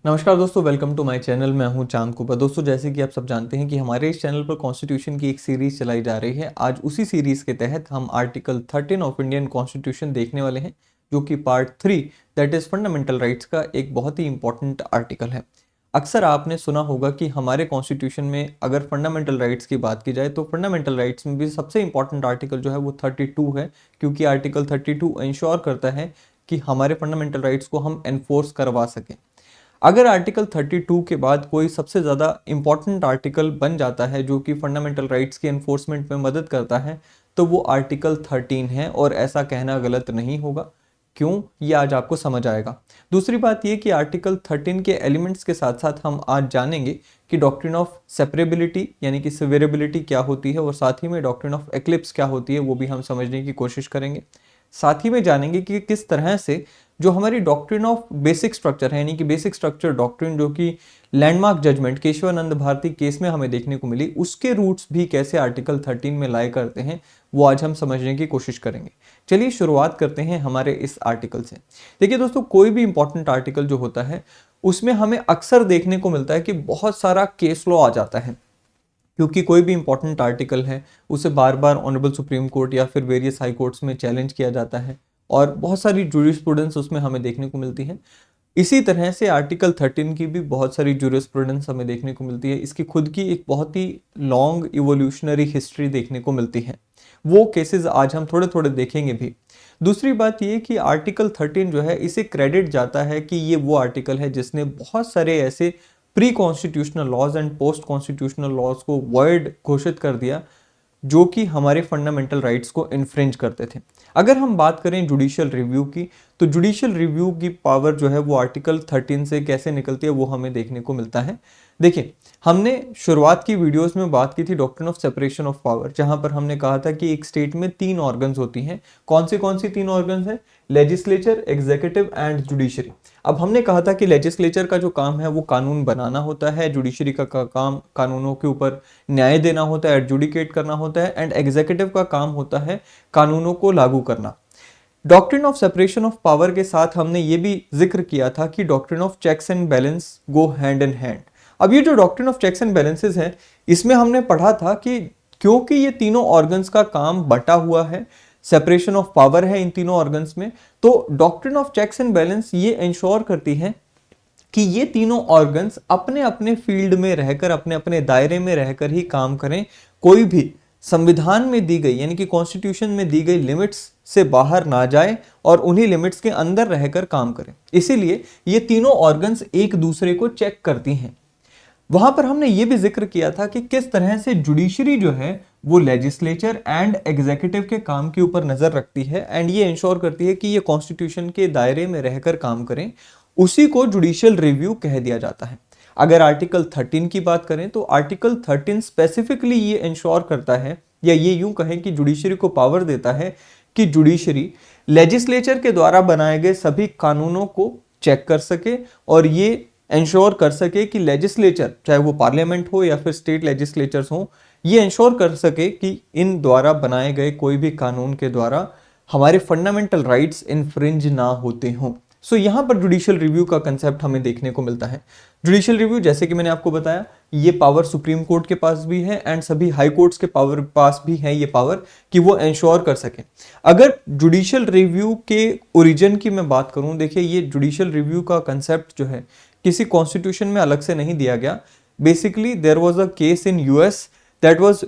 नमस्कार दोस्तों, welcome to my channel. मैं हूं चांद कुपा। दोस्तों, जैसे कि आप सब जानते हैं कि हमारे इस चैनल पर कॉन्स्टिट्यूशन की एक सीरीज चलाई जा रही है। आज उसी सीरीज के तहत हम आर्टिकल 13 ऑफ इंडियन कॉन्स्टिट्यूशन देखने वाले हैं, जो कि part 3 that is fundamental rights का एक बहुत ही इंपॉर्टेंट आर्टिकल है। अक्सर आपने सुना होगा कि हमारे कॉन्स्टिट्यूशन में अगर फंडामेंटल राइट्स की बात की जाए तो फंडामेंटल राइट्स में भी सबसे इंपॉर्टेंट आर्टिकल जो है वो 32 है, क्योंकि आर्टिकल 32 इंश्योर करता है कि हमारे फंडामेंटल राइट्स को हम एनफोर्स करवा सकें। अगर आर्टिकल 32 के बाद कोई सबसे ज़्यादा इंपॉर्टेंट आर्टिकल बन जाता है जो कि फंडामेंटल राइट्स की एनफोर्समेंट में मदद करता है, तो वो आर्टिकल 13 है, और ऐसा कहना गलत नहीं होगा। क्यों, ये आज आपको समझ आएगा। दूसरी बात ये कि आर्टिकल 13 के एलिमेंट्स के साथ साथ हम आज जानेंगे कि डॉक्ट्रिन ऑफ सेपरेबिलिटी यानी कि सिवेरेबिलिटी क्या होती है, और साथ ही में डॉक्ट्रिन ऑफ एक्लिप्स क्या होती है वो भी हम समझने की कोशिश करेंगे। साथ ही में जानेंगे कि किस तरह से जो हमारी डॉक्ट्रिन ऑफ बेसिक स्ट्रक्चर है, यानी कि बेसिक स्ट्रक्चर डॉक्ट्रिन जो कि landmark judgement Kesavananda Bharati case में हमें देखने को मिली, उसके रूट्स भी कैसे आर्टिकल 13 में लाई करते हैं, वो आज हम समझने की कोशिश करेंगे। चलिए शुरुआत करते हैं हमारे इस आर्टिकल से। देखिए दोस्तों, कोई भी इंपॉर्टेंट आर्टिकल जो होता है उसमें हमें अक्सर देखने को मिलता है कि बहुत सारा केस लॉ आ जाता है, क्योंकि कोई भी इंपॉर्टेंट आर्टिकल है उसे बार बार ऑनरेबल सुप्रीम कोर्ट या फिर वेरियस हाई कोर्ट्स में चैलेंज किया जाता है, और बहुत सारी जूरिस्प्रूडेंस उसमें हमें देखने को मिलती है। इसी तरह से आर्टिकल 13 की भी बहुत सारी जूरिस्प्रूडेंस हमें देखने को मिलती है। इसकी खुद की एक बहुत ही लॉन्ग इवोल्यूशनरी हिस्ट्री देखने को मिलती है। वो केसेस आज हम थोड़े थोड़े देखेंगे भी। दूसरी बात ये कि आर्टिकल 13 जो है, इसे क्रेडिट जाता है कि ये वो आर्टिकल है जिसने बहुत सारे ऐसे pre constitutional laws and post constitutional laws को वर्ड घोषित कर दिया जो कि हमारे फंडामेंटल राइट्स को इन्फ्रिंज करते थे। अगर हम बात करें जुडिशियल रिव्यू की, तो जुडिशियल रिव्यू की पावर जो है वो आर्टिकल 13 से कैसे निकलती है वो हमें देखने को मिलता है। देखिए, हमने शुरुआत की वीडियोस में बात की थी doctrine of separation of power, जहां पर हमने कहा था कि एक स्टेट में 3 ऑर्गन्स होती हैं। कौन सी 3 ऑर्गन्स हैं? Legislature, executive and judiciary. अब हमने कहा था कि लेजिस्लेचर का जो काम है वो कानून बनाना होता है, जुडिशरी का काम कानूनों के ऊपर न्याय देना होता है, एडजुडिकेट करना होता है, एंड एग्जीक्यूटिव का काम होता है कानूनों को लागू करना। Doctrine of separation of power के साथ हमने ये भी जिक्र किया था कि doctrine of checks and balance go hand in hand. अब ये जो doctrine of checks and balances है, इसमें हमने पढ़ा था कि क्योंकि ये तीनों ऑर्गन्स का काम बटा हुआ है, सेपरेशन ऑफ पावर है इन तीनों ऑर्गन्स में, तो doctrine of checks and balance ये इंश्योर करती है कि ये तीनों ऑर्गन्स अपने अपने फील्ड में रहकर, अपने अपने दायरे में रहकर ही काम करें। कोई भी संविधान में दी गई यानी कि कॉन्स्टिट्यूशन में दी गई लिमिट्स से बाहर ना जाए और उन्हीं लिमिट्स के अंदर रहकर काम करें। इसीलिए ये तीनों ऑर्गन्स एक दूसरे को चेक करती हैं। वहां पर हमने ये भी जिक्र किया था कि किस तरह से जुडिशरी जो है वो लेजिस्लेचर एंड एग्जीक्यूटिव के काम के ऊपर नजर रखती है, एंड ये इंश्योर करती है कि ये कॉन्स्टिट्यूशन के दायरे में रहकर काम करें। उसी को जुडिशियल रिव्यू कह दिया जाता है। अगर आर्टिकल 13 की बात करें तो आर्टिकल 13 स्पेसिफिकली ये इंश्योर करता है, या ये यूं कहें कि जुडिशरी को पावर देता है कि जुडिशरी लेजिस्लेचर के द्वारा बनाए गए सभी कानूनों को चेक कर सके, और ये इंश्योर कर सके कि लेजिस्लेचर, चाहे वो पार्लियामेंट हो या फिर स्टेट लेजिस्लेचर्स हो, ये इंश्योर कर सके कि इन द्वारा बनाए गए कोई भी कानून के द्वारा हमारे फंडामेंटल राइट्स इन्फ्रिंज ना होते हों। सो यहाँ पर जुडिशियल रिव्यू का कंसेप्ट हमें देखने को मिलता है। जुडिशियल रिव्यू, जैसे कि मैंने आपको बताया, ये पावर सुप्रीम कोर्ट के पास भी है एंड सभी हाई कोर्ट्स के पास भी है ये पावर कि वो इंश्योर कर सके। अगर जुडिशियल रिव्यू के ओरिजिन की मैं बात करूं, देखिए ये जुडिशियल रिव्यू का कंसेप्ट जो है किसी कॉन्स्टिट्यूशन में अलग से नहीं दिया गया। Basically there was a case in US that was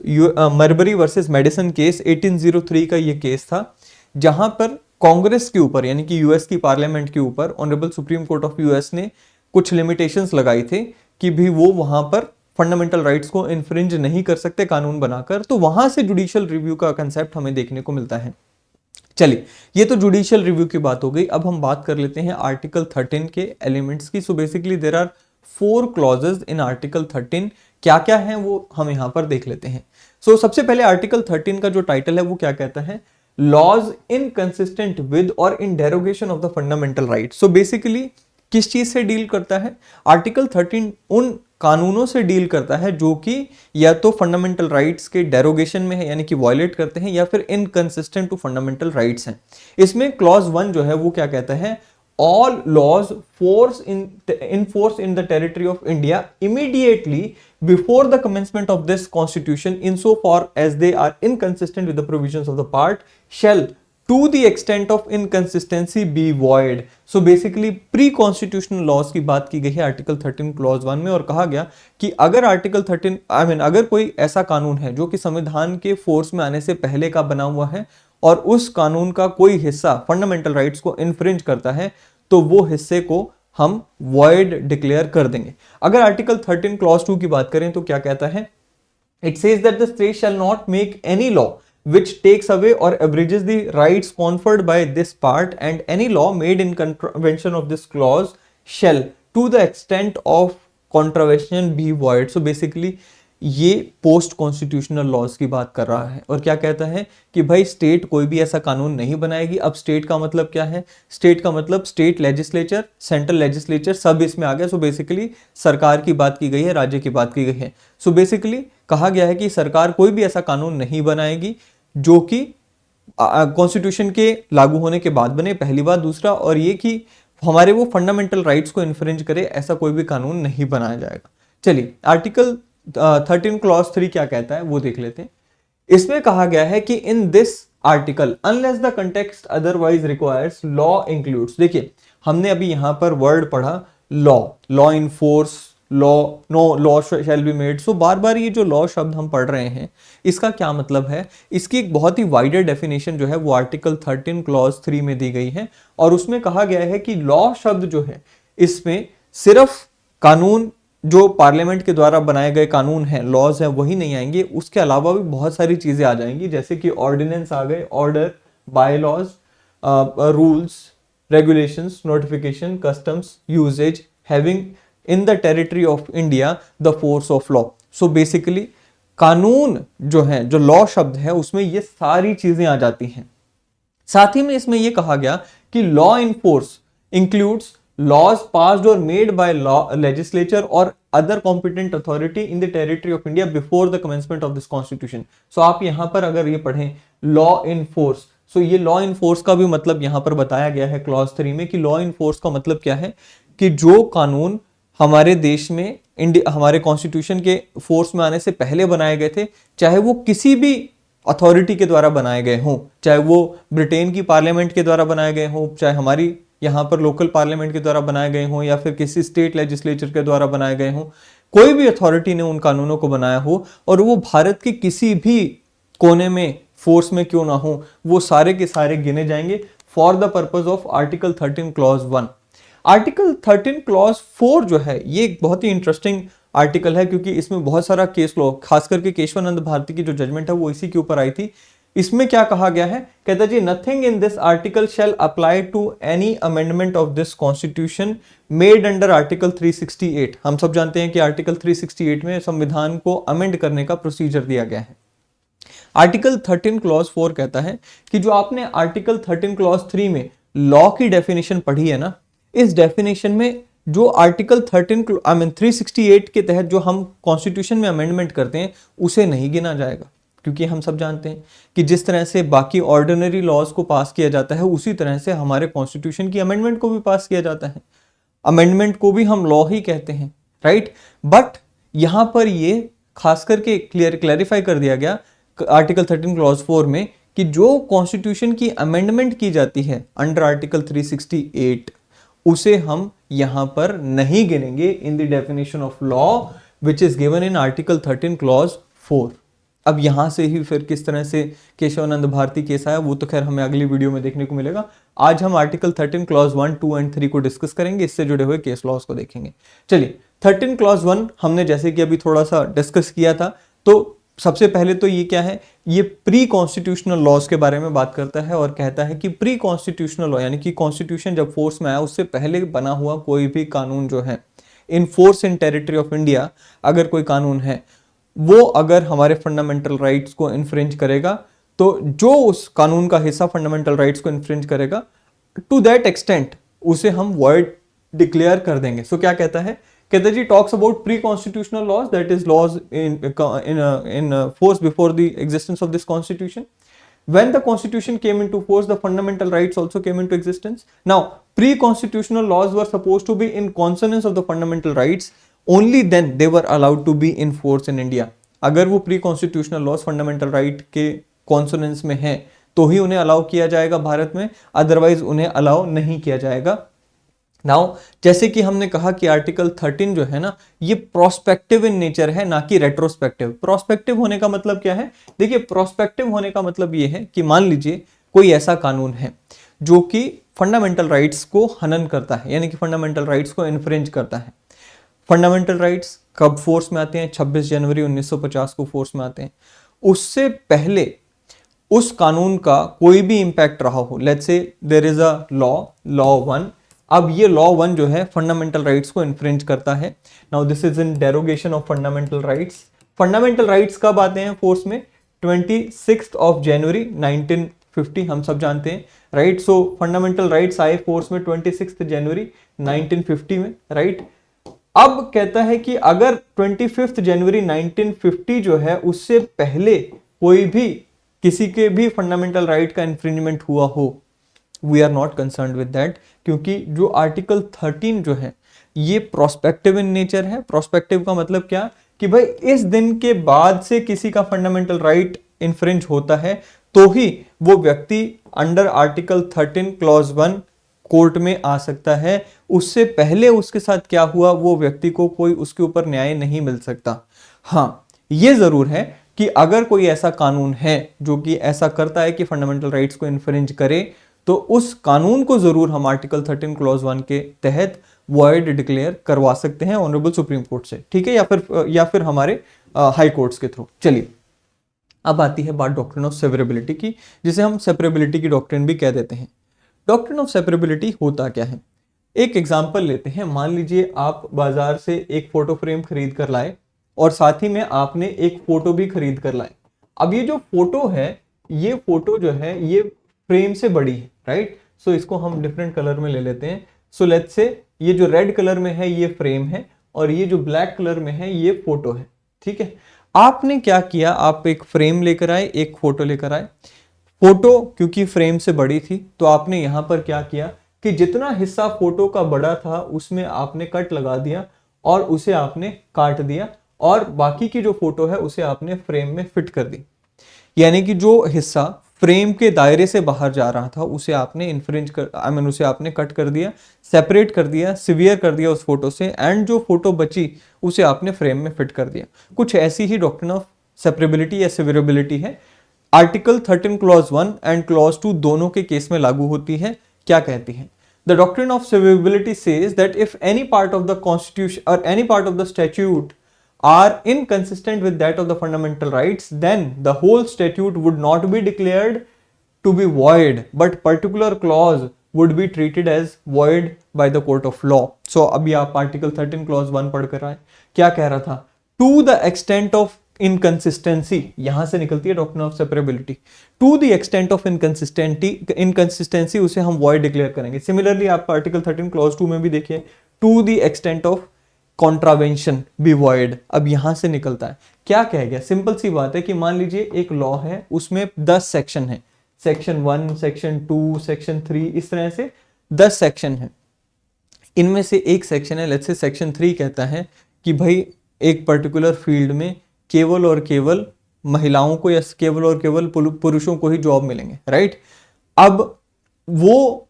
Marbury versus Madison case, 1803 का ये केस था, जहां पर कांग्रेस के ऊपर यानी कि यूएस की पार्लियामेंट के ऊपर honourable supreme court of US ने कुछ लिमिटेशंस लगाई थे कि भी वो वहां पर फंडामेंटल राइट्स को इन्फ्रिंज नहीं कर सकते कानून बनाकर। तो वहां से जुडिशियल रिव्यू का कंसेप्ट हमें देखने को मिलता है। चलिए, ये तो जुडिशियल रिव्यू की बात हो गई। अब हम बात कर लेते हैं आर्टिकल 13 के एलिमेंट्स की। So basically there are 4 clauses in article 13। क्या क्या है वो हम यहां पर देख लेते हैं। सो सबसे पहले आर्टिकल 13 का जो टाइटल है वो क्या कहता है? Laws inconsistent with or in derogation of the fundamental right. So basically किस चीज से डील करता है? आर्टिकल 13 उन कानूनों से डील करता है जो कि या तो फंडामेंटल राइट्स के डेरोगेशन में है यानी कि वायलेट करते हैं, या फिर इनकंसिस्टेंट टू फंडामेंटल राइट्स हैं। इसमें क्लॉज 1 जो है वो क्या कहता है? all laws in force in the territory of India immediately before the commencement of this constitution insofar as they are inconsistent with the provisions of the part shall to the extent of inconsistency be void. So basically pre constitutional laws की बात की गई है article 13 clause 1 में, और कहा गया कि अगर आर्टिकल 13 अगर कोई ऐसा कानून है जो कि संविधान के फोर्स में आने से पहले का बना हुआ है और उस कानून का कोई हिस्सा फंडामेंटल राइट्स को इन्फ्रिंज करता है, तो वो हिस्से को हम वॉइड डिक्लेयर कर देंगे। अगर आर्टिकल 13 क्लॉज 2 की बात करें तो क्या कहता है? It says that the state shall not make any law which takes away or abridges the rights conferred by this part, and any law made in contravention of this clause shall to the extent of contravention be void. So basically ये post constitutional laws की बात कर रहा है और क्या कहता है कि भाई स्टेट कोई भी ऐसा कानून नहीं बनाएगी। अब स्टेट का मतलब क्या है? स्टेट का मतलब स्टेट लेजिस्लेचर, सेंट्रल लेजिस्लेचर सब इसमें आ गया। सो बेसिकली सरकार की बात की गई है, राज्य की बात की गई है। सो बेसिकली कहा गया है कि सरकार कोई भी ऐसा कानून नहीं बनाएगी जो कि कॉन्स्टिट्यूशन के लागू होने के बाद बने, पहली बात। दूसरा और ये कि हमारे वो फंडामेंटल राइट्स को इन्फ्रिंज करे, ऐसा कोई भी कानून नहीं बनाया जाएगा। चलिए आर्टिकल 13 क्लॉज 3 क्या कहता है वो देख लेते हैं। इसमें कहा गया है कि in this article unless the context otherwise requires law includes. देखिए हमने अभी यहां पर वर्ड पढ़ा law in force, no law shall be made. So बार बार ये जो लॉ शब्द हम पढ़ रहे हैं इसका क्या मतलब है? इसकी एक बहुत ही वाइडर डेफिनेशन जो है वो आर्टिकल 13 क्लॉज 3 में दी गई है और उसमें कहा गया है कि लॉ शब्द जो है इसमें सिर्फ कानून जो पार्लियामेंट के द्वारा बनाए गए कानून हैं, लॉज हैं, वही नहीं आएंगे, उसके अलावा भी बहुत सारी चीजें आ जाएंगी, जैसे कि ऑर्डिनेंस आ गए, order, by laws, rules, regulations, notification, customs, usages having in the territory of India the force of law. So basically कानून जो है, जो लॉ शब्द है उसमें ये सारी चीजें आ जाती हैं। साथ ही में इसमें यह कहा गया कि law in force includes laws passed or made by law legislature or other competent authority in the territory of India before the commencement of this constitution. So आप यहां पर अगर ये पढ़ें लॉ इन फोर्स, सो ये लॉ इन फोर्स का भी मतलब यहां पर बताया गया है क्लॉज 3 में कि लॉ इन फोर्स का मतलब क्या है कि जो कानून हमारे देश में हमारे कॉन्स्टिट्यूशन के फोर्स में आने से पहले बनाए गए थे, चाहे वो किसी भी अथॉरिटी के द्वारा बनाए गए हों, चाहे वो ब्रिटेन की पार्लियामेंट के द्वारा बनाए गए हों, चाहे हमारी यहाँ पर लोकल पार्लियामेंट के द्वारा बनाए गए हों या फिर किसी स्टेट लेजिस्लेचर के द्वारा बनाए गए हों, कोई भी अथॉरिटी ने उन कानूनों को बनाया हो और वो भारत के किसी भी कोने में फोर्स में क्यों ना हो, वो सारे के सारे गिने जाएंगे for the purpose of article 13 clause 1। Article 13 clause 4 जो है ये एक बहुत ही इंटरेस्टिंग आर्टिकल है क्योंकि इसमें बहुत सारा केस लॉ, खास करके केशवानंद भारती की जो जजमेंट है वो इसी के ऊपर आई थी। इसमें क्या कहा गया है? कहता जी nothing in this article shall apply to any amendment of this constitution made under article 368। हम सब जानते हैं कि आर्टिकल 368 में संविधान को अमेंड करने का प्रोसीजर दिया गया है। आर्टिकल 13 क्लॉज 4 कहता है कि जो आपने आर्टिकल 13 क्लॉज 3 में लॉ की डेफिनेशन पढ़ी है ना, इस डेफिनेशन में जो आर्टिकल 368 के तहत जो हम कॉन्स्टिट्यूशन में अमेंडमेंट करते हैं उसे नहीं गिना जाएगा, क्योंकि हम सब जानते हैं कि जिस तरह से बाकी ऑर्डिनरी लॉज को पास किया जाता है उसी तरह से हमारे कॉन्स्टिट्यूशन की अमेंडमेंट को भी पास किया जाता है। अमेंडमेंट को भी हम लॉ ही कहते हैं, राइट। बट यहां पर ये खास करके क्लैरिफाई कर दिया गया आर्टिकल 13 क्लॉज 4 में कि जो कॉन्स्टिट्यूशन की अमेंडमेंट की जाती है अंडर आर्टिकल 368 उसे हम यहां पर नहीं गिनेंगे in the definition of law which is given in article 13 clause 4। अब यहां से ही फिर किस तरह से केशवानंद भारती केस आया वो तो खैर हमें अगली वीडियो में देखने को मिलेगा। आज हम आर्टिकल 13 क्लॉज 1, 2 एंड 3 को डिस्कस करेंगे, इससे जुड़े हुए केस लॉज को देखेंगे। चलिए 13 क्लॉज 1 हमने जैसे कि अभी थोड़ा सा डिस्कस किया था, तो सबसे पहले तो ये क्या है, ये प्री कॉन्स्टिट्यूशनल लॉज के बारे में बात करता है और कहता है कि प्री कॉन्स्टिट्यूशनल लॉ यानी कि कॉन्स्टिट्यूशन जब फोर्स में आया उससे पहले बना हुआ कोई भी कानून जो है in force in territory of India, अगर कोई कानून है वो अगर हमारे फंडामेंटल राइट्स को इन्फ्रिंज करेगा तो जो उस कानून का हिस्सा फंडामेंटल राइट्स को इन्फ्रिंज करेगा टू दैट एक्सटेंट उसे हम वॉइड डिक्लेयर कर देंगे। सो क्या कहता है? कहता जी talks about pre constitutional laws, that is laws in force before the existence of this constitution. When the constitution came into force, the fundamental rights also came into existence. Now, pre-constitutional laws were supposed to be in consonance of the fundamental rights. Only then they were allowed to be in force in India. अगर वो pre-constitutional laws fundamental right के consonance में हैं तो ही उन्हें allow किया जाएगा भारत में, अदरवाइज उन्हें अलाउ नहीं किया जाएगा। नाउ जैसे कि हमने कहा कि आर्टिकल 13 जो है ना, ये प्रोस्पेक्टिव इन नेचर है, ना कि रेट्रोस्पेक्टिव। प्रोस्पेक्टिव होने का मतलब क्या है? देखिए, प्रोस्पेक्टिव होने का मतलब ये है कि मान लीजिए कोई ऐसा कानून है जो कि फंडामेंटल राइट्स को हनन करता है, यानी कि फंडामेंटल राइट्स को इन्फ्रिंज करता है। फंडामेंटल राइट्स कब फोर्स में आते हैं? 26 जनवरी 1950 को फोर्स में आते हैं। उससे पहले उस कानून का कोई भी इंपैक्ट रहा हो, let's say there is a law 1, अब ये लॉ 1 जो है फंडामेंटल राइट्स को इन्फ्रिंज करता है। Now this is in derogation of fundamental rights. Fundamental rights कब आते हैं फोर्स में? 26 ऑफ जनवरी 1950, हम सब जानते हैं, राइट। सो फंडामेंटल राइट्स आए फोर्स में 26 जनवरी 1950 में, राइट। अब कहता है कि अगर 25 जनवरी 1950 जो है उससे पहले कोई भी किसी के भी फंडामेंटल राइट का इन्फ्रिंजमेंट हुआ हो, we are not concerned with that, क्योंकि जो आर्टिकल 13 जो है ये प्रोस्पेक्टिव इन नेचर है। प्रोस्पेक्टिव का मतलब क्या? कि भाई इस दिन के बाद से किसी का फंडामेंटल राइट इन्फ्रिंज होता है तो ही वो व्यक्ति अंडर आर्टिकल 13 क्लॉज 1 कोर्ट में आ सकता है। उससे पहले उसके साथ क्या हुआ, वो व्यक्ति को कोई उसके ऊपर न्याय नहीं मिल सकता। हाँ, ये जरूर है कि अगर कोई ऐसा कानून है जो कि ऐसा करता है कि फंडामेंटल राइट्स को इन्फ्रिंज करे, तो उस कानून को जरूर हम आर्टिकल 13 क्लॉज 1 के तहत वॉइड डिक्लेयर करवा सकते हैं ऑनरेबल सुप्रीम कोर्ट से, ठीक है, या फिर हमारे हाई कोर्ट्स के थ्रू। चलिए, अब आती है बात डॉक्ट्रिन ऑफ सेवरेबिलिटी की, जिसे हम सेपरेबिलिटी की डॉक्ट्रिन भी कह देते हैं। डॉक्ट्रिन ऑफ सेपरेबिलिटी होता क्या है? एक एग्जाम्पल लेते हैं। मान लीजिए आप बाजार से एक फोटो फ्रेम खरीद कर लाए और साथ ही में आपने एक फोटो भी खरीद कर लाए। अब ये जो फोटो है, ये फोटो जो है ये फ्रेम से बड़ी है, राइट। सो इसको हम डिफरेंट कलर में ले लेते हैं। सो लेट्स से ये जो रेड कलर में है ये फ्रेम है और ये जो ब्लैक कलर में है ये फोटो है, ठीक है। आपने क्या किया? आप एक फ्रेम लेकर आए, एक फोटो लेकर आए। फोटो क्योंकि फ्रेम से बड़ी थी तो आपने यहां पर क्या किया कि जितना हिस्सा फोटो का बड़ा था उसमें आपने कट लगा दिया और उसे आपने काट दिया, और बाकी की जो फोटो है उसे आपने फ्रेम में फिट कर दी। यानी कि जो हिस्सा फ्रेम के दायरे से बाहर जा रहा था उसे आपने उसे आपने कट कर दिया, सेपरेट कर दिया, सिवियर कर दिया उस फोटो से, एंड जो फोटो बची उसे आपने फ्रेम में फिट कर दिया। कुछ ऐसी ही डॉक्ट्रिन ऑफ सेपरेबिलिटी या सिवियरेबिलिटी है। आर्टिकल 13 क्लॉज 1 एंड क्लॉज 2 दोनों के केस में लागू होती है। क्या कहती है? The doctrine of severability says that if any part of the constitution or any part of the statute are inconsistent with that of the fundamental rights, then the whole statute would not be declared to be void, but particular clause would be treated as void by the court of law. So अभी आप article 13 clause 1 पढ़ कर आए, क्या कह रहा था? To the extent of inconsistency, यहां से निकलती है doctrine of separability. To the extent of inconsistency उसे हम void डिक्लेयर करेंगे। सिमिलरली आप आर्टिकल 13 क्लॉज 2 में भी देखिए, to the extent of contravention be void. अब यहां से निकलता है क्या कह गया? सिंपल सी बात है कि मान लीजिए एक लॉ है, उसमें 10 सेक्शन है, सेक्शन 1, सेक्शन 2, सेक्शन 3, इस तरह से 10 सेक्शन है। इनमें से एक सेक्शन है, लेट्स से सेक्शन 3 कहता है कि भाई एक पर्टिकुलर फील्ड में केवल और केवल महिलाओं को या केवल और केवल पुरुषों को ही जॉब मिलेंगे, राइट। अब वो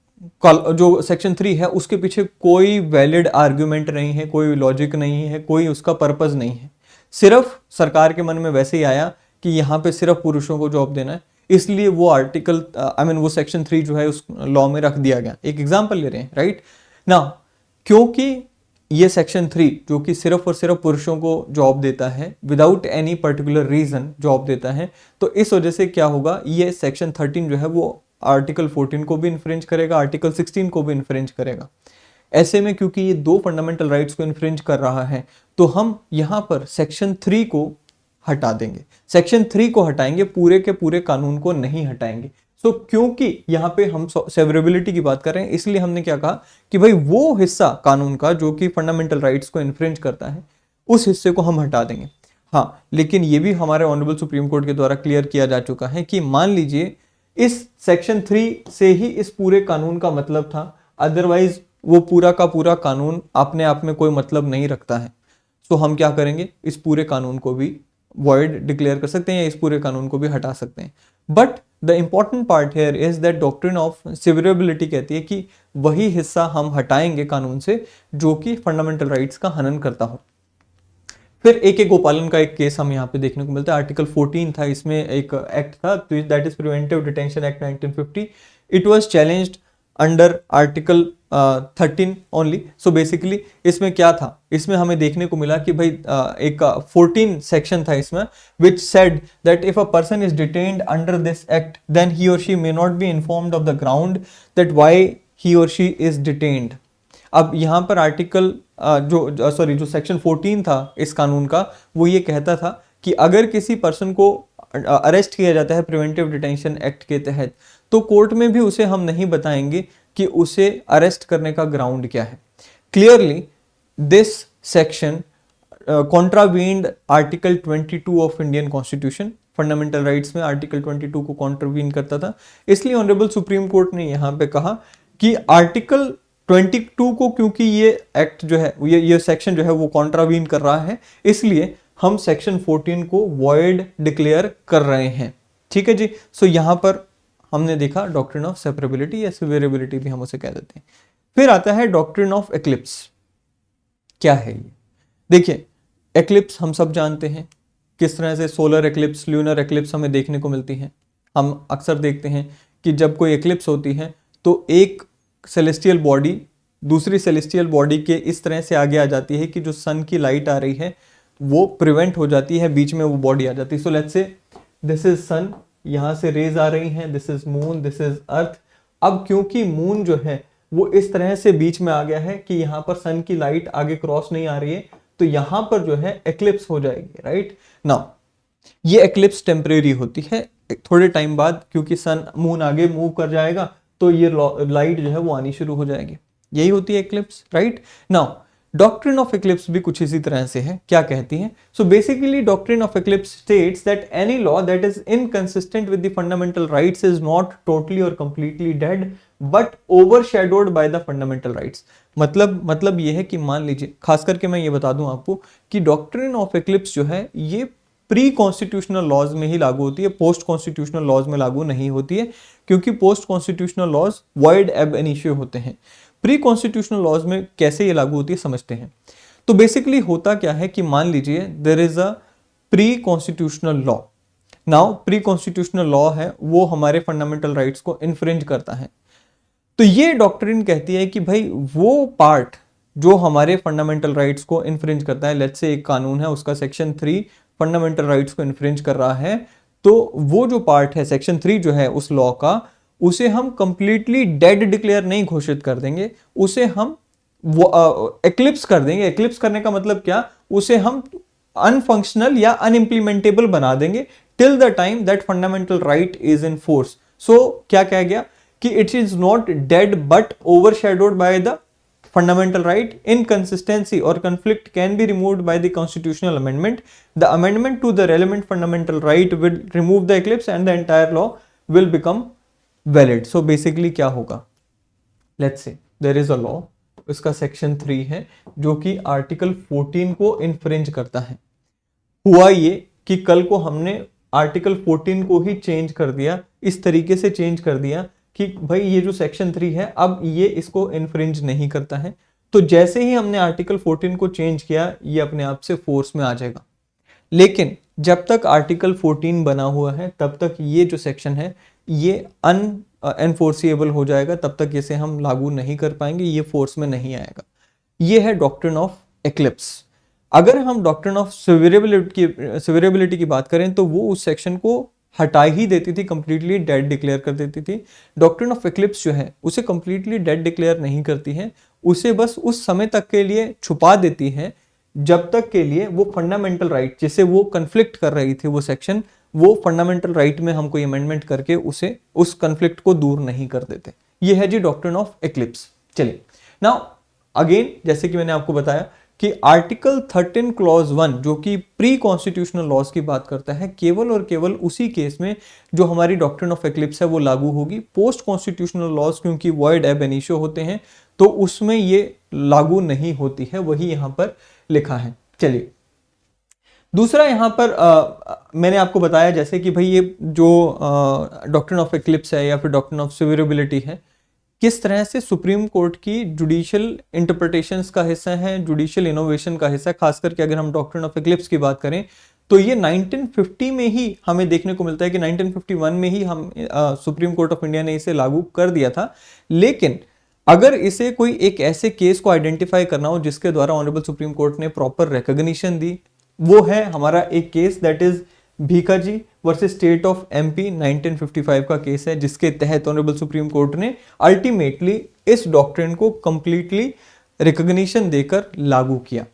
जो सेक्शन 3 है उसके पीछे कोई वैलिड आर्ग्यूमेंट नहीं है, कोई लॉजिक नहीं है, कोई उसका पर्पस नहीं है। सिर्फ सरकार के मन में वैसे ही आया कि यहाँ पे सिर्फ पुरुषों को जॉब देना है, इसलिए वो आर्टिकल वो सेक्शन 3 जो है उस लॉ में रख दिया गया। एक एग्जांपल ले रहे हैं, राइट ना। क्योंकि ये सेक्शन 3 जो कि सिर्फ और सिर्फ पुरुषों को जॉब देता है, without any particular reason job देता है, तो इस वजह से क्या होगा, ये सेक्शन 13 जो है वो आर्टिकल 14 को भी इन्फ्रिंज करेगा, आर्टिकल 16 को भी इन्फ्रिंज करेगा। ऐसे में क्योंकि ये दो फंडामेंटल राइट्स को इन्फ्रिंज कर रहा है तो हम यहां पर सेक्शन 3 को हटा देंगे। सेक्शन 3 को हटाएंगे, पूरे के पूरे कानून को नहीं हटाएंगे। सो क्योंकि यहां पे हम सेवरेबिलिटी की बात कर रहे हैं, इसलिए हमने क्या कहा कि भाई वो हिस्सा कानून का जो कि फंडामेंटल राइट्स को इन्फ्रिंज करता है उस हिस्से को हम हटा देंगे। हाँ, लेकिन ये भी हमारे ऑनरेबल सुप्रीम कोर्ट के द्वारा क्लियर किया जा चुका है कि मान लीजिए इस सेक्शन 3 से ही इस पूरे कानून का मतलब था, अदरवाइज वो पूरा का पूरा कानून अपने आप में कोई मतलब नहीं रखता है। तो हम क्या करेंगे, इस पूरे कानून को भी वॉइड डिक्लेयर कर सकते हैं या इस पूरे कानून को भी हटा सकते हैं। But the important part here is that doctrine of severability कहती है कि वही हिस्सा हम हटाएंगे कानून से जो कि फंडामेंटल राइट्स का हनन करता हो। फिर AK गोपालन का एक केस हम यहाँ पे देखने को मिलता है। आर्टिकल 14 था, इसमें एक एक्ट था that is preventive detention act 1950। It was challenged under article 13 only. So basically इसमें क्या था, इसमें हमें देखने को मिला कि भाई एक 14 सेक्शन था इसमें which said that if a person is detained under this act then he or she may not be informed of the ground that why he or she is detained. अब यहाँ पर आर्टिकल जो section 14 था इस कानून का, वो ये कहता था कि अगर किसी पर्सन को अरेस्ट किया जाता है प्रिवेंटिव डिटेंशन एक्ट के तहत, तो कोर्ट में भी उसे हम नहीं बताएंगे कि उसे अरेस्ट करने का ग्राउंड क्या है। Clearly this section contravened article 22 of Indian constitution. Fundamental rights में आर्टिकल 22 को कॉन्ट्रावीन करता था, इसलिए ऑनरेबल सुप्रीम कोर्ट ने यहाँ पे कहा कि आर्टिकल 22 को, क्योंकि ये एक्ट जो है ये सेक्शन जो है वो कॉन्ट्रावीन कर रहा है, इसलिए हम सेक्शन 14 को वॉइड डिक्लेयर कर रहे हैं। ठीक है जी। सो यहाँ पर हमने देखा डॉक्ट्रिन ऑफ सेपरेबिलिटी या सिवियरेबिलिटी भी हम उसे कह देते हैं। फिर आता है डॉक्ट्रिन ऑफ एक्लिप्स। क्या है ये? देखिए, एक्लिप्स हम सब जानते हैं किस तरह से सोलर एक्लिप्स, ल्यूनर एक्लिप्स हमें देखने को मिलती हैं। हम अक्सर देखते हैं कि जब कोई एक्लिप्स होती है तो एक सेलेस्टियल बॉडी दूसरी सेलेस्टियल बॉडी के इस तरह से आगे आ जाती है कि जो सन की लाइट आ रही है वो प्रिवेंट हो जाती है, बीच में वो बॉडी आ जाती है। So let's say this is sun, यहाँ से रेज आ रही हैं, this is moon, this is earth. अब क्योंकि मून जो है वो इस तरह से बीच में आ गया है कि यहाँ पर सन की लाइट आगे क्रॉस नहीं आ रही है, तो यहाँ पर जो है एक्लिप्स हो जाएगी, राइट नाउ। ये एक्लिप्स टेम्परेरी होती है, थोड़े टाइम बाद क्योंकि सन मून आगे मूव कर जाएगा तो ये लाइट जो है वो आनी शुरू हो जाएगी, यही होती है eclipse, right now. Doctrine of eclipse भी कुछ इसी तरह से है। क्या कहती है? So basically doctrine of eclipse states that any law that is inconsistent with the fundamental rights is not totally or completely dead but overshadowed by the fundamental rights. मतलब ये है कि मान लीजिए, खास करके मैं ये बता दूं आपको कि डॉक्ट्रिन ऑफ एक्लिप्स जो है ये प्री कॉन्स्टिट्यूशनल लॉज में ही लागू होती है, पोस्ट कॉन्स्टिट्यूशनल लॉज में लागू नहीं होती है, क्योंकि post constitutional laws void ab initio होते हैं। प्री कॉन्स्टिट्यूशनल लॉज में कैसे ये लागू होती है समझते हैं। तो बेसिकली होता क्या है कि मान लीजिए there is a pre constitutional law. Now pre constitutional law है वो हमारे फंडामेंटल राइट्स को इन्फ्रिंज करता है। तो ये डॉक्ट्रिन कहती है कि भाई वो पार्ट जो हमारे फंडामेंटल राइट्स को इन्फ्रिंज करता है, लेट्स से एक कानून है उसका सेक्शन 3 फंडामेंटल राइट्स को इन्फ्रिंज कर रहा है, तो वो जो पार्ट है सेक्शन 3 जो है उस लॉ का, उसे हम कंप्लीटली डेड डिक्लेयर नहीं घोषित कर देंगे, उसे हम एक्लिप्स कर देंगे। एक्लिप्स करने का मतलब क्या? उसे हम अनफंक्शनल या अनइम्प्लीमेंटेबल बना देंगे till the time that fundamental right is in force. So क्या कहा गया कि it is not dead but overshadowed by the fundamental right. Inconsistency or conflict can be removed by the constitutional amendment. The amendment to the relevant fundamental right will remove the eclipse and the entire law will become valid. So basically क्या होगा? Let's say there is a law, इसका section 3 है जो कि article 14 को infringe करता है। हुआ ये कि कल को हमने article 14 को ही change कर दिया, इस तरीके से change कर दिया कि भाई ये जो सेक्शन 3 है अब ये इसको इन्फ्रिंज नहीं करता है, तो जैसे ही हमने आर्टिकल 14 को चेंज किया ये अपने आप से फोर्स में आ जाएगा। लेकिन जब तक आर्टिकल 14 बना हुआ है तब तक ये जो सेक्शन है ये अनएनफोर्सिएबल हो जाएगा, तब तक इसे हम लागू नहीं कर पाएंगे, ये फोर्स में नहीं आएगा। ये है डॉक्ट्रिन ऑफ एक्लिप्स। अगर हम डॉक्ट्रिन ऑफ सिवियरेबिलिटी की बात करें तो वो उस सेक्शन को हटा ही देती थी, कंप्लीटली डेड डिक्लेयर कर देती थी। डॉक्ट्रिन ऑफ एक्लिप्स जो है उसे कंप्लीटली डेड डिक्लेयर नहीं करती है, उसे बस उस समय तक के लिए छुपा देती है जब तक के लिए वो फंडामेंटल राइट जिसे वो कन्फ्लिक्ट कर रही थी वो सेक्शन, वो फंडामेंटल राइट में हम कोई अमेंडमेंट करके उसे उस कन्फ्लिक्ट को दूर नहीं कर देते। ये है जी डॉक्ट्रिन ऑफ एक्लिप्स। चलिए नाउ अगेन, जैसे कि मैंने आपको बताया कि आर्टिकल 13 क्लॉज 1 जो कि प्री कॉन्स्टिट्यूशनल लॉज की बात करता है, केवल और केवल उसी केस में जो हमारी डॉक्ट्रिन ऑफ एक्लिप्स है वो लागू होगी। पोस्ट कॉन्स्टिट्यूशनल लॉज क्योंकि वॉइड एब इनिशियो होते हैं तो उसमें ये लागू नहीं होती है, वही यहां पर लिखा है। चलिए दूसरा यहां पर मैंने आपको बताया जैसे कि भाई ये जो डॉक्ट्रिन ऑफ एक्लिप्स है या फिर डॉक्ट्रिन ऑफ सिविरेबिलिटी है, किस तरह से सुप्रीम कोर्ट की जुडिशियल इंटरप्रिटेशंस का हिस्सा है, जुडिशियल इनोवेशन का हिस्सा है। खास करके अगर हम डॉक्ट्रिन ऑफ एक्लिप्स की बात करें तो ये 1950 में ही हमें देखने को मिलता है कि 1951 में ही हम सुप्रीम कोर्ट ऑफ इंडिया ने इसे लागू कर दिया था। लेकिन अगर इसे कोई एक ऐसे केस को आइडेंटिफाई करना हो जिसके द्वारा ऑनरेबल सुप्रीम कोर्ट ने प्रॉपर रिकॉग्निशन दी, वो है हमारा एक case that is Bhikhaji versus state of MP 1955 का केस है, जिसके तहत ऑनरेबल सुप्रीम कोर्ट ने अल्टीमेटली इस डॉक्ट्रिन को कंप्लीटली रिकॉग्निशन देकर लागू किया।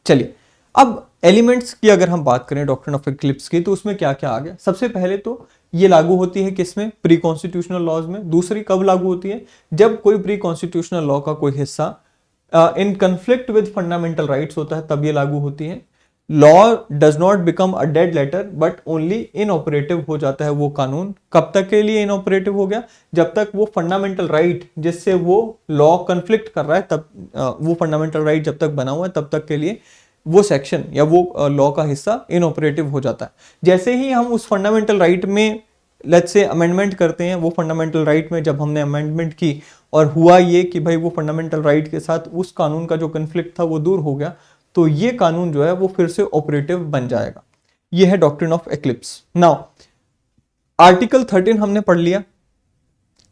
चलिए अब एलिमेंट्स की अगर हम बात करें डॉक्ट्रिन ऑफ एक्लिप्स की तो उसमें क्या क्या आ गया। सबसे पहले तो ये लागू होती है किसमें, प्री कॉन्स्टिट्यूशनल लॉज में। दूसरी कब लागू होती है, जब कोई प्री कॉन्स्टिट्यूशनल लॉ का कोई हिस्सा in conflict with fundamental rights होता है तब ये लागू होती है। Law does not become a dead letter but only inoperative हो जाता है वो कानून। कब तक के लिए इनऑपरेटिव हो गया, जब तक वो फंडामेंटल राइट जिससे वो लॉ कन्फ्लिक्ट कर रहा है तब वो फंडामेंटल राइट जब तक बना हुआ है तब तक के लिए वो सेक्शन या वो लॉ का हिस्सा इनऑपरेटिव हो जाता है। जैसे ही हम उस फंडामेंटल राइट में लेट्स से अमेंडमेंट करते हैं, वो फंडामेंटल राइट में जब हमने अमेंडमेंट की और हुआ ये कि भाई वो फंडामेंटल राइट के साथ उस कानून का जो कन्फ्लिक्ट था वो दूर हो गया, तो ये कानून जो है वो फिर से ऑपरेटिव बन जाएगा। ये है doctrine of eclipse. Now article 13 हमने पढ़ लिया,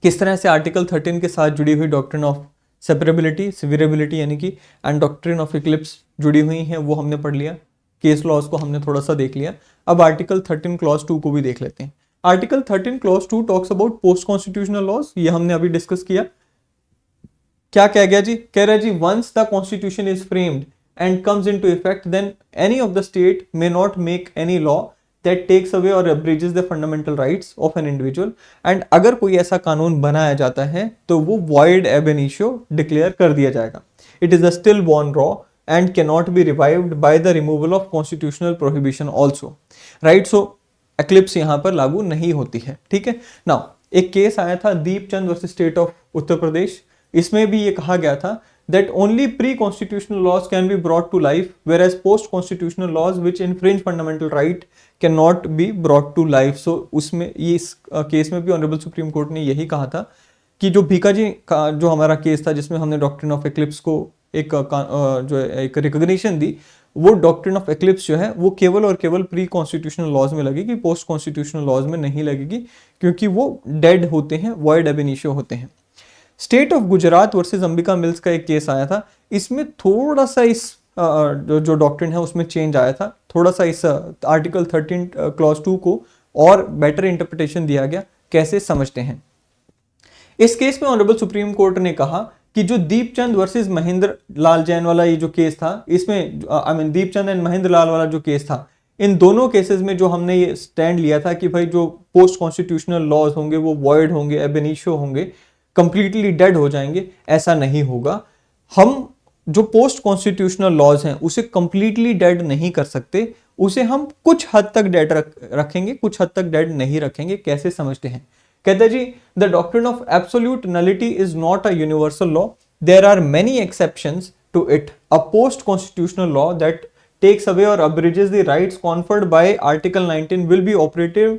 किस तरह से आर्टिकल 13 के साथ जुड़ी हुई डॉक्ट्रिन ऑफ सेपरेबिलिटी, सिविरेबिलिटी यानी कि एंड डॉक्ट्रिन ऑफ एक्लिप्स जुड़ी हुई हैं, वो हमने पढ़ लिया। केस लॉज को हमने थोड़ा सा देख लिया। अब आर्टिकल 13 क्लॉज 2 को भी देख लेते हैं। Article 13 clause 2 talks about post constitutional laws, ये हमने अभी डिस्कस किया। क्या कह गया जी, कह रहा है जी once the constitution is framed and comes into effect, then any of the state may not make any law that takes away or abridges the fundamental rights of an individual। and अगर कोई ऐसा कानून बनाया जाता है तो वो void ab initio declare कर दिया जाएगा। it is a stillborn law and cannot be revived by the removal of constitutional prohibition also, right? so eclipse यहाँ पर लागू नहीं होती है, ठीक है। नाउ एक केस आया था Deepchand versus state of Uttar Pradesh, इसमें भी ये कहा गया था that only pre-constitutional laws can be brought to life, whereas post-constitutional laws which infringe fundamental right cannot be brought to life। so उसमें ये इस केस में भी ऑनरेबल सुप्रीम कोर्ट ने यही कहा था कि जो भीखाजी का जो हमारा केस था जिसमें हमने डॉक्ट्रिन ऑफ एक्लिप्स को जो एक रिकॉग्निशन दी, वो डॉक्ट्रिन ऑफ एक्लिप्स जो है वो केवल और केवल प्री कॉन्स्टिट्यूशनल लॉज में लगेगी, पोस्ट कॉन्स्टिट्यूशनल लॉज में नहीं लगेगी, क्योंकि वो डेड होते हैं, वॉइड एब इनिशियो होते हैं। State of Gujarat versus Ambika mills का एक केस आया था, इसमें थोड़ा सा इस जो डॉक्ट्रिन है उसमें चेंज आया था, थोड़ा सा इस आर्टिकल 13 क्लॉज 2 को और बेटर इंटरप्रिटेशन दिया गया। कैसे समझते हैं, इस केस में ऑनरेबल सुप्रीम कोर्ट ने कहा कि जो दीपचंद वर्सेस महेंद्र लाल जैन वाला ये जो केस था, इसमें दीपचंद एंड महेंद्र लाल वाला जो केस था, इन दोनों केसेस में जो हमने ये स्टैंड लिया था कि भाई जो पोस्ट कॉन्स्टिट्यूशनल लॉज होंगे वो वॉइड होंगे, एब इनिशियो होंगे, कंप्लीटली डेड हो जाएंगे, ऐसा नहीं होगा। हम जो पोस्ट कॉन्स्टिट्यूशनल लॉज हैं उसे कंप्लीटली डेड नहीं कर सकते, उसे हम कुछ हद तक डेड रखेंगे, कुछ हद तक डेड नहीं रखेंगे। कैसे समझते हैं, कहते हैं जी the doctrine of absolute nullity is not a universal law, there are many exceptions to it. A post constitutional law that takes away or abridges the rights conferred by Article 19 will be operative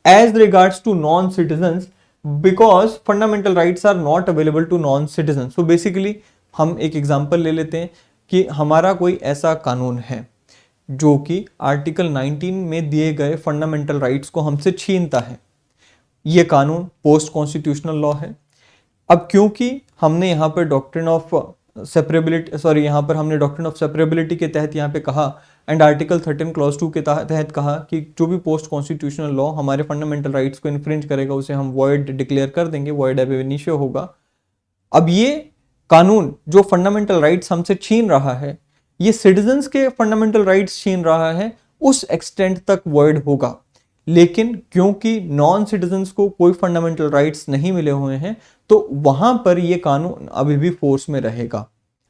as regards to non-citizens because fundamental rights are not available to non-citizens। So basically हम एक example ले लेते हैं कि हमारा कोई ऐसा कानून है जो कि आर्टिकल 19 में दिए गए फंडामेंटल राइट्स को हमसे छीनता है। ये कानून पोस्ट कॉन्स्टिट्यूशनल लॉ है। अब क्योंकि हमने यहाँ पर डॉक्ट्रिन ऑफ सेपरेबिलिटी यहाँ पर हमने डॉक्ट्रिन ऑफ सेपरेबिलिटी के तहत यहाँ पे कहा एंड आर्टिकल 13 क्लॉज 2 के तहत कहा कि जो भी पोस्ट कॉन्स्टिट्यूशनल लॉ हमारे फंडामेंटल राइट्स को इन्फ्रिंज करेगा उसे हम वॉइड डिक्लेयर कर देंगे, वॉइड एब इनिशियो होगा। अब ये कानून जो फंडामेंटल राइट्स हमसे छीन रहा है, ये सिटीजन्स के फंडामेंटल राइट्स छीन रहा है, उस एक्सटेंट तक वॉइड होगा। लेकिन क्योंकि नॉन सिटीजन्स को कोई फंडामेंटल राइट्स नहीं मिले हुए हैं तो वहां पर ये कानून अभी भी फोर्स में रहेगा।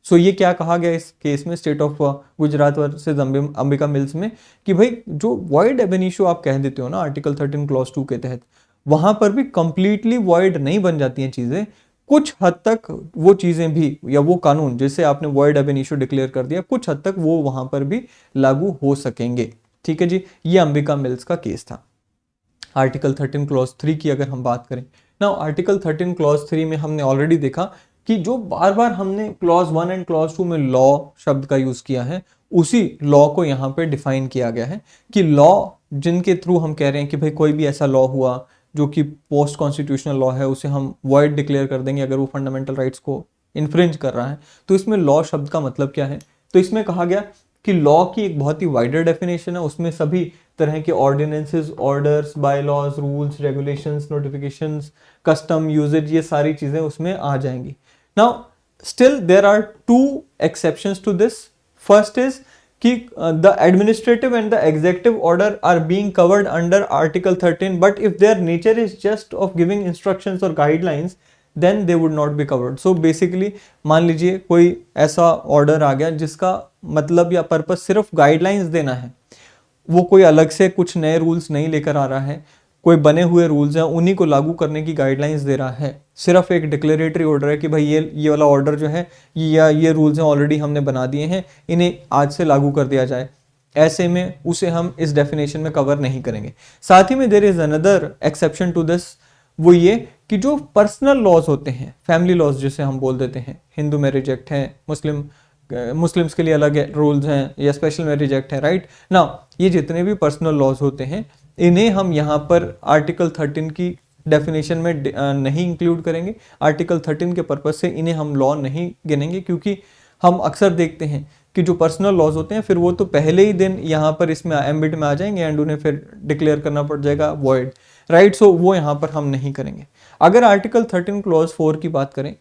सो ये क्या कहा गया इस केस में, state of Gujarat versus Ambika mills में, कि भाई जो वॉइड एब इनिशियो आप कह देते हो ना आर्टिकल 13 क्लॉज 2 के तहत, वहां पर भी कंप्लीटली वॉइड नहीं बन जाती हैं चीजें, कुछ हद तक वो चीजें भी या वो कानून जिसे आपने वॉइड एब इनिशियो डिक्लेयर कर दिया, कुछ हद तक वो वहां पर भी लागू हो सकेंगे। ठीक है जी, ये अंबिका मिल्स का केस था। आर्टिकल 13 क्लॉज 3 की अगर हम बात करें ना, आर्टिकल 13 क्लॉज 3 में हमने ऑलरेडी देखा कि जो बार बार हमने क्लॉज 1 एंड क्लॉज 2 में लॉ शब्द का यूज किया है, उसी लॉ को यहाँ पे डिफाइन किया गया है कि लॉ जिनके थ्रू हम कह रहे हैं कि भाई कोई भी ऐसा लॉ हुआ जो कि पोस्ट कॉन्स्टिट्यूशनल लॉ है, उसे हम वॉइड डिक्लेयर कर देंगे अगर वो फंडामेंटल राइट्स को इन्फ्रिंज कर रहा है। तो इसमें लॉ शब्द का मतलब क्या है, तो इसमें कहा गया कि लॉ की एक बहुत ही वाइडर डेफिनेशन है, उसमें सभी तरह के ordinances, orders, bylaws, rules, regulations, notifications, custom, usages, ये सारी चीजें उसमें आ जाएंगी। Now still there are two exceptions to this. First is कि the administrative and the executive order are being covered under article 13, but if their nature is just of giving instructions or guidelines, then they would not be covered. So basically मान लीजिए कोई ऐसा order आ गया जिसका मतलब या purpose सिर्फ guidelines देना है, वो कोई अलग से कुछ नए रूल्स नहीं लेकर आ रहा है, कोई बने हुए रूल्स हैं उन्हीं को लागू करने की गाइडलाइंस दे रहा है, सिर्फ एक डिक्लेरेटरी ऑर्डर है कि भाई ये वाला ऑर्डर जो है या ये रूल्स हैं ऑलरेडी हमने बना दिए हैं, इन्हें आज से लागू कर दिया जाए, ऐसे में उसे हम इस डेफिनेशन में कवर नहीं करेंगे। साथ ही में there is another exception to this, वो ये कि जो पर्सनल लॉज होते हैं, फैमिली लॉज जिसे हम बोल देते हैं, हिंदू मैरिज एक्ट है, मुस्लिम्स के लिए अलग रूल्स हैं या स्पेशल मैरिज एक्ट है, राइट ना, ये जितने भी पर्सनल लॉज होते हैं इन्हें हम यहाँ पर आर्टिकल 13 की डेफिनेशन में नहीं इंक्लूड करेंगे। आर्टिकल 13 के पर्पज से इन्हें हम लॉ नहीं गिनेंगे, क्योंकि हम अक्सर देखते हैं कि जो पर्सनल लॉज होते हैं फिर वो तो पहले ही दिन यहाँ पर इसमें एम्बिट में आ जाएंगे एंड उन्हें फिर डिक्लेयर करना पड़ जाएगा वॉइड, राइट। सो वो यहाँ पर हम नहीं करेंगे। अगर आर्टिकल 13 क्लॉज 4 की बात करें,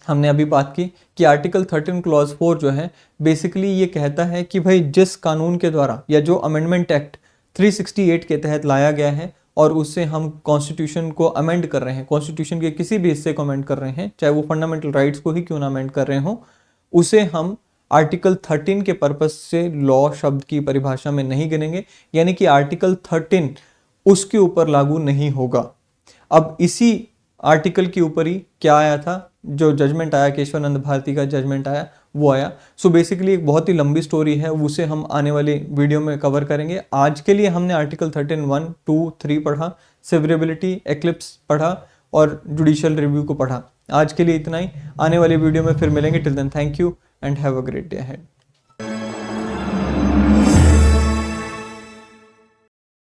हमने अभी बात की कि आर्टिकल 13 क्लॉज 4 जो है बेसिकली ये कहता है कि भाई जिस कानून के द्वारा या जो अमेंडमेंट एक्ट 368 के तहत लाया गया है और उससे हम कॉन्स्टिट्यूशन को अमेंड कर रहे हैं, कॉन्स्टिट्यूशन के किसी भी हिस्से को अमेंड कर रहे हैं, चाहे वो फंडामेंटल राइट्स को ही क्यों ना अमेंड कर रहे हो, उसे हम आर्टिकल 13 के पर्पस से लॉ शब्द की परिभाषा में नहीं गिनेंगे, यानी कि आर्टिकल 13 उसके ऊपर लागू नहीं होगा। अब इसी आर्टिकल के ऊपर ही क्या आया था, जो जजमेंट आया, केशवानंद भारती का जजमेंट आया, वो आया। सो बेसिकली एक बहुत ही लंबी स्टोरी है, उसे हम आने वाले वीडियो में कवर करेंगे। आज के लिए हमने आर्टिकल 13 1, 2, 3 पढ़ा, सेवरेबिलिटी, एक्लिप्स पढ़ा और जुडिशियल रिव्यू को पढ़ा। आज के लिए इतना ही, आने वाले वीडियो में फिर मिलेंगे। Till then thank you and have a great day ahead.